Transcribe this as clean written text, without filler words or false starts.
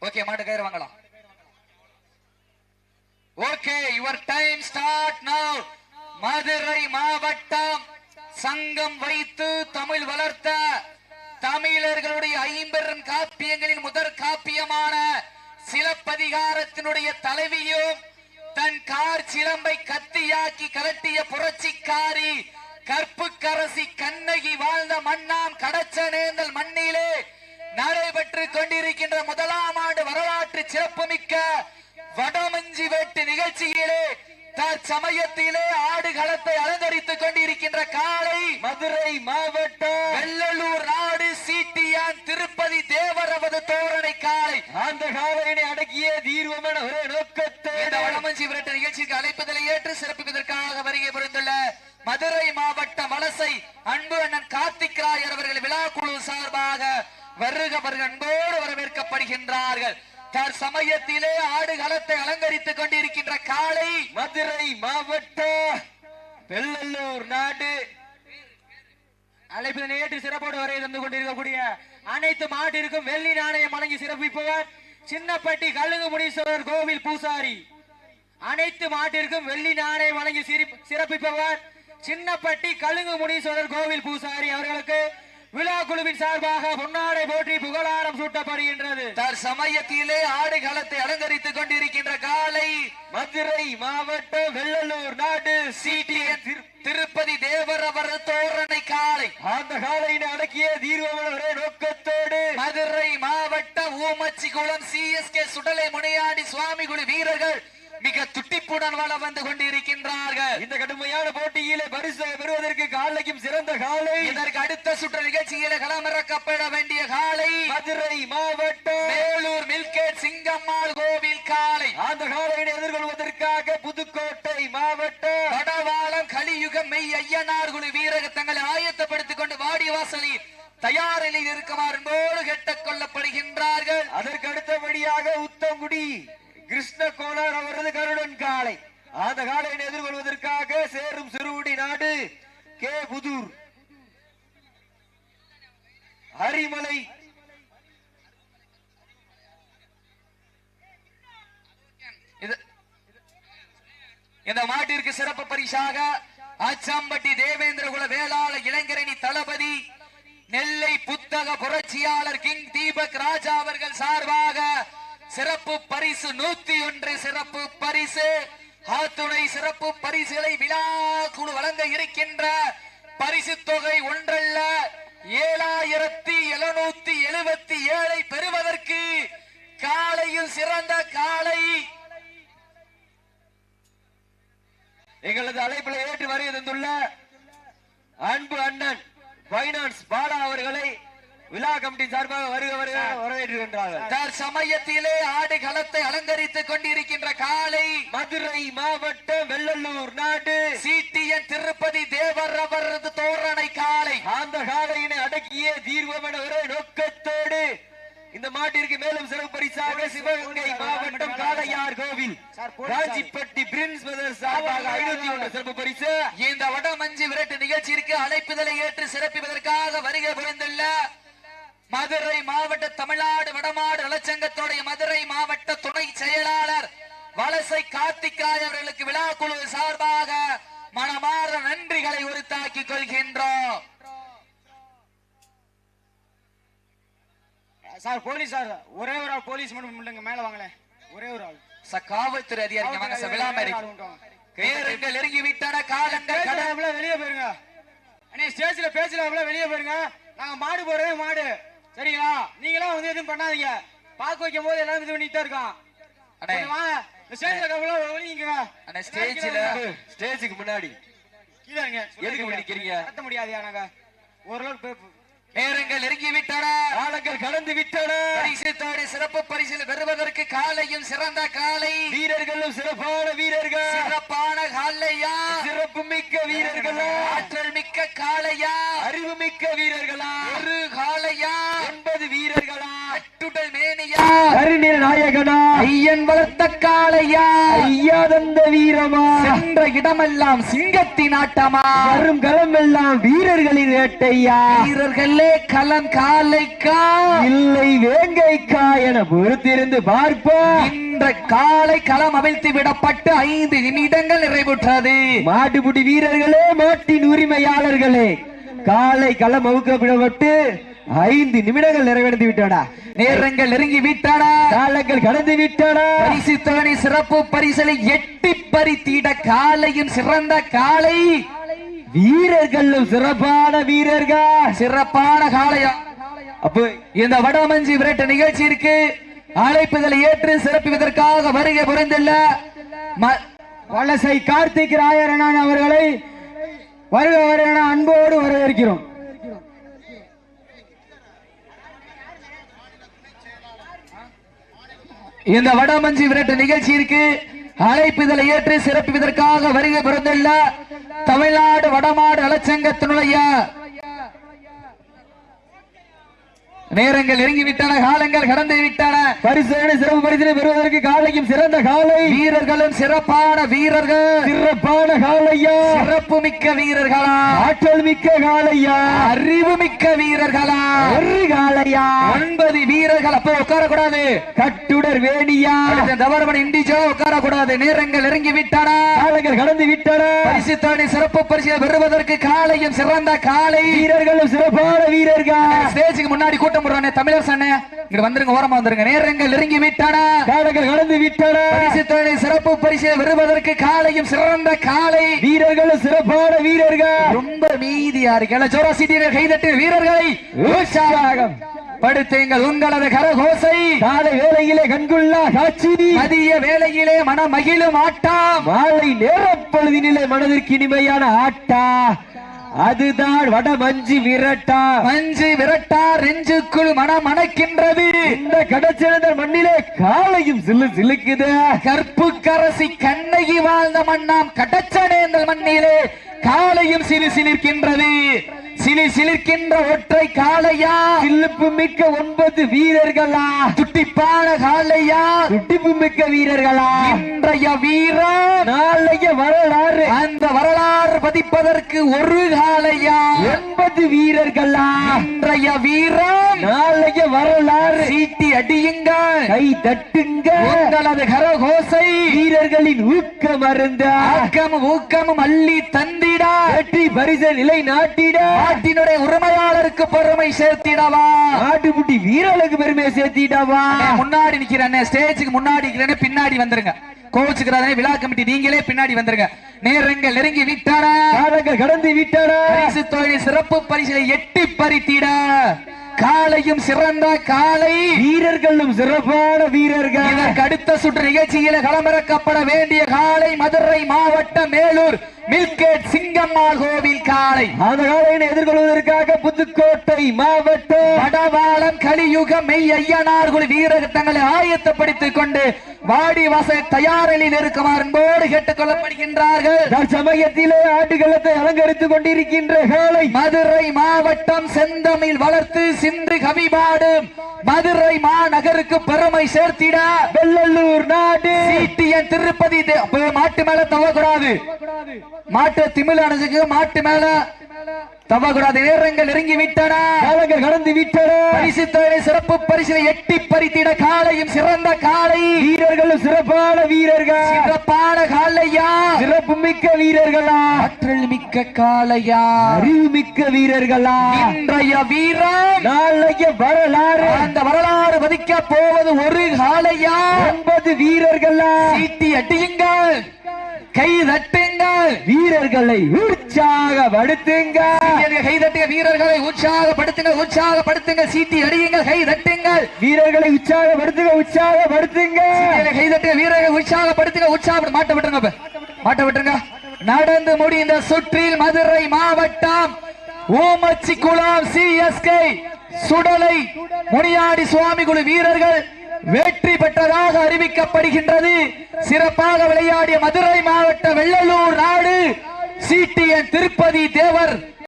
Okay மாட்டு கயிறு வாங்கலாம். ஓகே யுவர் டைம் ஸ்டார்ட் நவ. மதுரை மாவட்டம் சங்கம் வைத்து தமிழ் வளர்த்த தமிழர்களுடைய ஐம்பெரும் காப்பியங்களின் முதற் காப்பியமான சிலப்பதிகாரத்தினுடைய தலைவியும் தன் கார் சிலம்பை கத்தியாக்கி கலட்டிய புரட்சிக்காரி கற்புக்கரசி கண்ணகி வாழ்ந்த மண்ணாம் கடச்சனேந்தல் மண்ணிலே நடைபெற்று கொண்டிருக்கின்ற முதலாம் ஆண்டு வரலாற்று சிறப்புமிக்க வடமஞ்சி வேட்டு நிகழ்ச்சியிலே தற்சமயத்திலே ஆடுகளத்தை அலங்கரித்துக் கொண்டிருக்கின்ற காலை மதுரை மாவட்டம் வெள்ளலூர் நாடு சீட்டியான் திருப்பதி தேவரவது தோரணை காலை. அந்த காலையினை அடக்கிய தீர்வமான ஒரே நோக்கத்தை வடமஞ்சி விரட்டு நிகழ்ச்சிக்கு அழைப்பதில் ஏற்று சிறப்பிப்பதற்காக வருகை புரிந்துள்ள மதுரை மாவட்டம் வலசை அன்பு அண்ணன் கார்த்திக் ராயர் அவர்கள் விழா குழு சார்பாக வருக அன்போடு வரவேற்கப்படுகின்றார்கள். தற்சமயத்திலே ஆடுகளத்தை அலங்கரித்துக் கொண்டிருக்கின்ற காலை மதுரை மாவட்டம் வெள்ளலூர் நாடு அழைப்பினை ஏற்று சிறப்போடு வரை தந்து கொண்டிருக்கக்கூடிய அனைத்து மாட்டிற்கும் வெள்ளி நாணயம் வழங்கி சிறப்பிப்பவர் சின்னப்பட்டி கழுகு முனீஸ்வரர் கோவில் பூசாரி. அனைத்து மாட்டிற்கும் வெள்ளி நாணயம் வழங்கி சிறப்பிப்பவர் சின்னப்பட்டி கழுகு முனீஸ்வரர் கோவில் பூசாரி அவர்களுக்கு விழா குழுவின் சார்பாக பொன்னாடை போற்றி புகழாரம் சூட்டப்படுகின்றது. தற்சமயத்திலே ஆடுகளத்தை அலங்கரித்துக் கொண்டிருக்கின்ற காலை மதுரை மாவட்டம் வெள்ளலூர் நாடு சீட்டியன் திருப்பதி தேவரவர் தோரணை காலை. அந்த காலையினை அடக்கிய தீர்வமான நோக்கத்தோடு மதுரை மாவட்டம் ஊமச்சி குளம் CSK சுடலை முனையாடி சுவாமி குழு வீரர்கள் மிக துட்டிப்புடன் வள வந்து கொண்டிருக்கின்றார்கள். இந்த கடுமையான போட்டியிலே பரிசு பெறுவதற்கு காலைக்கும் சிறந்த காலை. இதற்கு அடுத்த சுற்று நிகழ்ச்சியில களமிறக்கப்பட வேண்டிய காலை மதுரை மாவட்டம் வேலூர் மில்கேட் சிங்கம்மாள் கோவில் காலை. அந்த காலையினை எதிர்கொள்வதற்காக புதுக்கோட்டை மாவட்டம் வடவாளம் கலியுக மெய் ஐயனார் குழு வீரர்கள் தங்களை ஆயத்தப்படுத்திக் கொண்டு வாடிவாசலில் தயாரில் இருக்குமாறு அன்போடு கேட்டுக் கொள்ளப்படுகின்றார்கள். அதற்கு அடுத்தபடியாக உத்தங்குடி கிருஷ்ண கோனார் அவரது கருடன் காலை. அந்த காலையை எதிர்கொள்வதற்காக சேரும் சிறுகுடி நாடு கே புதூர் ஹரிமலை இந்த மாட்டிற்கு சிறப்பு பரிசாக ஆச்சாம்பட்டி தேவேந்திர குல வேளாள இளைஞரணி தளபதி நெல்லை புத்தக புரட்சியாளர் கிங் தீபக் ராஜா அவர்கள் சார்பாக சிறப்பு பரிசு 101 சிறப்பு பரிசு ஆத்துணை சிறப்பு பரிசுகளை விழா குழு வழங்க இருக்கின்ற பரிசு தொகை ஒன்றல்ல 7777 பெறுவதற்கு காலையில் சிறந்த காலை எங்களது அழைப்பில் ஏற்று வருகை தந்துள்ள அன்பு அண்ணன் பைனான்ஸ் பாலா அவர்களை விழா கமிட்டி சார்பாக வரவேற்றுகின்றார்கள். தற்சமயத்திலே ஆடுகளத்தை அலங்கரித்துக் கொண்டிருக்கின்ற காலை மதுரை மாவட்டம் வெள்ளலூர் நாடு சீட்டியன் திருப்பதி தேவரவரது தோரணை காலை. அந்த காலையினை அடக்கிய தீர்வமான ஒரே நோக்கத்தோடு இந்த மாட்டிற்கு மேலும் சிறப்பு பரிசாக சிவகங்கை மாவட்டம் காளையார் கோவில் ராஜிப்பட்டி பிரின்ஸ் சார்பாக 501 சிறப்பு பரிசு. இந்த வடமஞ்சி விரட்டு நிகழ்ச்சிக்கு அழைப்புதலை ஏற்று சிறப்பிப்பதற்காக வருகை புரிந்துள்ள மதுரை மாவட்ட தமிழ்நாடு வடமாடு நலச்சங்கத்துடைய மதுரை மாவட்ட துணை செயலாளர் வலசை கார்த்திக் ராய் அவர்களுக்கு விழா குழு சார்பாக மனமாற நன்றிகளை உரித்தாக்கிக் கொள்கின்றோம். சார் போலீஸ் சார் ஒரே ஒரு ஆள் போலீஸ் மட்டும் இல்லைங்க மேல வாங்கல ஒரே ஒரு ஆள் சார் காவல்துறை அதிகாரி வாங்க சார் விழா மாதிரி கேரங்கள் நெருங்கி விட்டன காலங்கள் வெளியே போயிருங்க அண்ணே ஸ்டேஜ்ல பேசல வெளியே போயிருங்க நாங்க மாடு போறதே மாடு சரிங்களா நீங்களாம் வந்து எதுவும் பண்ணாதீங்க பாக்க வைக்கும் போது எல்லாரும் இது பண்ணிட்டு இருக்கோம் ஸ்டேஜுக்கு முன்னாடி கீழே எதுக்கு நிக்கிறீங்க நடத்த முடியாது நாங்க ஓரளவு நேரங்கள் நெருங்கி விட்டன காலங்கள் கடந்து விட்டன பரிசுத்தோடு சிறப்பு பரிசில் பெறுவதற்கு காலையும் சிறந்த காலை வீரர்களும் சிறப்பான வீரர்கள் சிறப்பான காலையா சிறப்பு மிக்க வீரர்களா ஆற்றல் மிக்க காலையா அறிவு மிக்க வீரர்களா ஒரு காலையா 9 வீரர்களா அட்டுடல் மேனியா கருநீர் நாய நாயகனா ஐயன் வளர்த்த காளையா ஐயா தந்த வீரமா சென்ற இடமெல்லாம் சிங்கத்தின் ஆட்டமா வரும் களம் எல்லாம் வீரர்களின் வேட்டையா வீரர்களே களம் காளைக்கா இல்லை வேங்கைக்கா என பொறுத்திருந்து பார்ப்போம். இன்ற காலை களம் அவிழ்த்து விடப்பட்டு 5 நிமிடங்கள் நிறைவுற்றது. மாட்டுப்புடி வீரர்களே மாட்டின் உரிமையாளர்களே காலை களம் அவுக்கப்பட்டு 5 நிமிடங்கள் நிறைவடைந்து விட்டன. நேரங்கள் நெருங்கி விட்டன. காலங்கள் கடந்து விட்டன. பரிசு தொகை சிறப்பு பரிசலை எட்டி பறித்திட காலையும் சிறந்த காலை வீரர்களும் சிறப்பான வீரர்கள் சிறப்பான காளையா. அப்போ இந்த வடமஞ்சி விரட்டு நிகழ்ச்சியிற்கு அழைப்புதலை ஏற்று சிறப்பிப்பதற்காக வருகை புரிந்துள்ள வலசை கார்த்திக் ராயரனான் அவர்களை வருக வருக அன்போடு வரவேற்கிறோம். இந்த வடமஞ்சி விரட்டு நிகழ்ச்சியிற்கு அழைப்புதலை ஏற்று சிறப்பிப்பதற்காக வருகை புரிந்துள்ள தமிழ்நாடு வடமாடு நலச்சங்கத்தினுடைய நேரங்கள் நெருங்கிவிட்டன. காலங்கள் கடந்து விட்டன. பரிசு சிறப்பு பரிசனை பெறுவதற்கு காலையும் சிறந்த காலை வீரர்களும் சிறப்பான வீரர்கள் சிறப்பான காலையா சிறப்பு மிக்க வீரர்களா ஆற்றல் மிக்க காலையா அறிவு மிக்க வீரர்களா ஒரு காலையா 9 வீரர்கள். அப்போ உட்காரக்கூடாது. கட்டுடர் வேணியா தவறுமணி இண்டிஜோ உட்காரக்கூடாது. நேரங்கள் நெருங்கி விட்டன. காலங்கள் கடந்து விட்டன. பரிசு தொகை சிறப்பு பரிசை பெறுவதற்கு காலையும் சிறந்த காலை வீரர்களும் சிறப்பான வீரர்கள் ஸ்டேஜுக்கு முன்னாடி கூட்டம் போடுறானே தமிழர் சண்ணே இங்க வந்துருங்க, ஓரமா வந்துருங்க. நேரங்கள் நெருங்கி விட்டன. காலங்கள் கடந்து விட்டன. பரிசு தொகை சிறப்பு பரிசை பெறுவதற்கு காலையும் சிறந்த காலை வீரர்களும் சிறப்பான வீரர்கள் ரொம்ப மீதியா இருக்கல ஜோரா சிட்டியில் கைதட்டு வீரர்களை உற்சாகம் படுத்துங்கள். உங்களது கரகோசை காலை வேளையிலே கண்குள்ளா காட்சி மதிய வேளையிலே மன மகிழும் ஆட்டம் மாலை நேரப்பொழுதினிலே மனதிற்கு இனிமையான ஆட்டா அதுதான் வட மஞ்சி விரட்டா. மஞ்சு விரட்டா நெஞ்சுக்குள் மனம் மணக்கின்றது. இந்த கடச்சிறந்த மண்ணிலே காலையும் சில்லு சிலுக்குது. கற்பு கரசி கண்ணகி வாழ்ந்த மண்ணாம் கடச்சனேந்தல் மண்ணிலே காலையும் சிலு சிலிர்க்கின்றது. சிலிர்க்கின்ற ஒற்றை காளையா சிலுப்பு மிக்க 9 வீரர்களா துட்டிப்பான காளையா துட்டிப்பு மிக்க வீரர்களா இன்றைய வீரர் நாளைய வரலாறு அந்த வரலாறு பதிப்பதற்கு ஒரு காளையா 80 வீரர்களா இன்றைய வீரர் நாளைய வரலாறு சீட்டி அடியுங்கள் கை தட்டுங்க உங்களது கரகோசை வீரர்களின் ஊக்கம் அருந்த ஆக்கமும் ஊக்கமும் அள்ளி தந்திட வெற்றி பரிசு நிலை நாட்டிட நாட்டினுடைய உரிமையாளருக்கு பெருமை சேர்த்திடவா நாட்டுப்புட்டி வீரர்களுக்கு பெருமை சேர்த்திடவா. முன்னாடி நிக்கிறேன் ஸ்டேஜுக்கு முன்னாடி நிக்கிறேன் பின்னாடி வந்துருங்க. கோச்சுக்கிறானே விழா கமிட்டி நீங்களே பின்னாடி வந்துருங்க. நேரங்கள் நெருங்கி விட்டன. காலங்கள் கடந்து விட்டன. பரிசு தொகை சிறப்பு பரிசை எட்டி பறித்திட காலையும் சிறந்த காலை வீரர்களும் சிறப்பான வீரர்கள். இதற்கு அடுத்த சுற்று நிகழ்ச்சியில களமிறக்கப்பட வேண்டிய காலை மதுரை மாவட்ட மேலூர் மில்கேட் சிங்கம்மாள் கோவில் காலை. அந்த காலையினை எதிர்கொள்வதற்காக புதுக்கோட்டை மாவட்டம் வடவாளம் கலியுக மெய் ஐயனார் குழு வீரர்கள் தங்களை ஆயத்தப்படுத்திக் கொண்டு வாடி வாசல் தயாரில் இருக்குமாறு அன்போடு கேட்டுக் கொள்ளப்படுகின்றார்கள். தற்சமயத்திலே ஆட்டுகளத்தை அலங்கரித்துக் கொண்டிருக்கின்ற காலை மதுரை மாவட்டம் செந்தமிழ் வளர்த்து சிந்து கவிபாடும் மதுரை மாநகருக்கு பெருமை சேர்த்திட வெள்ளலூர் நாடு சிடிஎன் திருப்பதி மாட்டு மேல தவக்கூடாது. மாட்டு திமிழ் அணைச்சுக்கு மாட்டு மேல தவக்கூடாது. நேரங்கள் நெருங்கி விட்டன. காலங்கள் கடந்து விட்டன. பரிசு தொகை சிறப்பு பரிசை எட்டி பறித்திட காலையும் சிறந்த காலை வீரர்களும் சிறப்பான வீரர்கள் சிறப்பான காளையா சிறப்பு மிக்க வீரர்களா ஆற்றல் மிக்க காளையா அறிவு மிக்க வீரர்களா இன்றைய வீரம் நாளைய வரலாறு அந்த வரலாறு பதிக்க போவது ஒரு காளையா 9 வீரர்களா சீட்டி அடியுங்கள் கை தட்டுங்கள் வீரர்களை உற்சாகப்படுத்துங்க கை தட்டுங்க வீரர்களை உற்சாகப்படுத்துங்க சீட்டி அடியுங்கள் கை தட்டுங்கள் வீரர்களை உற்சாகப்படுத்துங்க கை தட்டுங்க வீரர்களை உற்சாகப்படுத்துங்க மாட்ட விட்டுருங்க. நடந்து முடிந்த சுற்றில் மதுரை மாவட்டம் ஓமச்சி குளம் சிஎஸ்கே சுடலை முனியாடி சுவாமி குழு வீரர்கள் வெற்றி பெற்றதாக அறிவிக்கப்படுகின்றது. சிறப்பாக விளையாடிய மதுரை மாவட்ட வெள்ளலூர் நாடு சிடிஎன் திருப்பதி தேவர்